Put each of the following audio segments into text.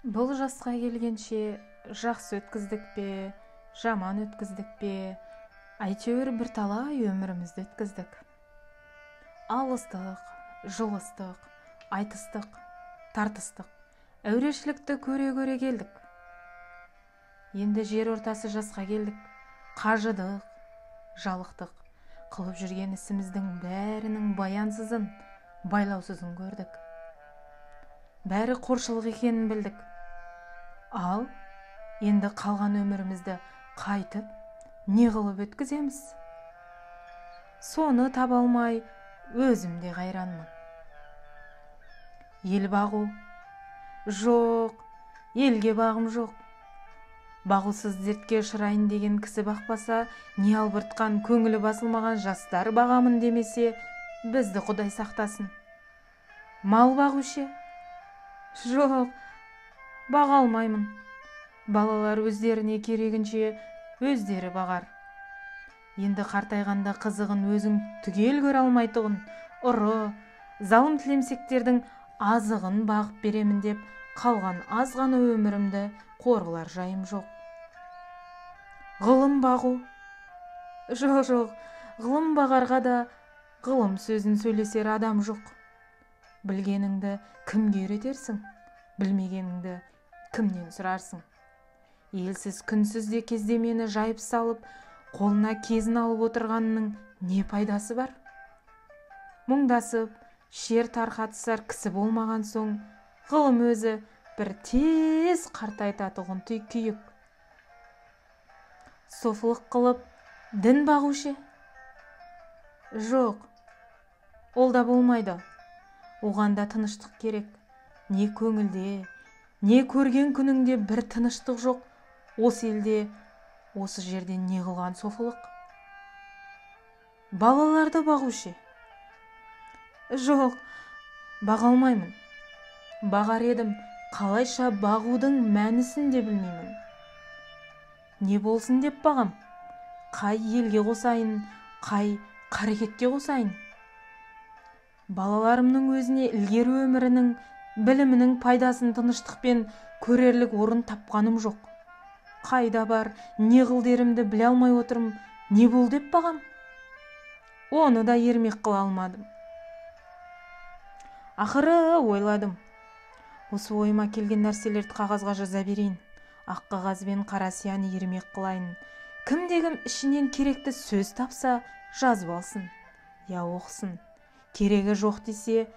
Бұл жасқа келгенше жақсы өткіздік пе, жаман өткіздік пе, әйтеуір бірталай өмірімізді өткіздік. Алыстық, жылыстық, айтыстық, тартыстық, әурешілікті көре-көре келдік. Енді жер ортасы жасқа келдік, қажыдық, жалықтық, қылып жүрген ісіміздің бәрінің баянсызын, байлаусызын көрдік. Бәрі қоршылық екенін білдік. Ал енді қалған өмірімізді қайтып, не қылып өткіземіз? Соны таба алмай, өзім де қайранмын. Ел бағу? Жоқ, елге бағым жоқ. Бағусыз дертке ұшырайын деген кісі бақпаса, не албыртқан көңілі басылмаған жастар бағамын демесе, бізді Құдай сақтасын. Мал бағушы? Жоқ, баға алмаймын. Балалар өздеріне керегінше өздері бағар. Енді қартайғанда қызығын өзің түгел көре алмайтұғын, ұры, залым тілемсектердің азығын бағып беремін деп, қалған аз ғана өмірімді қорғылар жайым жоқ. Ғылым бағу? Жоқ, ғылым бағарға да ғылым сөзін сөйлесер адам жоқ. Білгеніңді кімге үйретерсің? Білмегеніңді кімнен сұрарсың? Елсіз күнсіз де кездемені жайып салып, қолына кезін алып отырғанның не пайдасы бар? Мұңдасып, шер тарқатысар кісі болмаған соң, ғылым өзі бір тез қартайтатұғын күйік. Софылық қылып, дін бағушы? Жоқ, ол да болмайды. Оғанда тыныштық керек. Не көңілде, не көрген күніңде бір тыныштық жоқ. Осы елде, осы жерде не қылған софылық? Балаларды бағушы? Жоқ, баға алмаймын. Бағар едім, қалайша бағудың мәнісін де білмеймін. Не болсын деп бағам? Қай елге қосайын, қай қарекетке қосайын? Балаларымның өзіне ілгері өмірінің, білімінің пайдасын тыныштықпен көрерлік орын тапқаным жоқ. Қайда бар, не қыл дерімді біле алмай отырым, не бол деп бағам? Оны да ермек қыла алмадым. Ақыры ойладым. Осы ойыма келген нәрселерді қағазға жаза берейін. Ақ қағаз бен қара сияны ермек қылайын. Кімде-кім ішінен керекті сөз тапса, жазып алсын. Я оқысын. Керегі жоқ десе,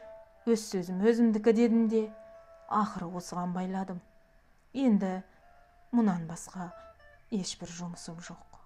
өз сөзім өзімдікі дедім де, ақыры осыған байладым. Енді мұнан басқа ешбір жұмысым жоқ.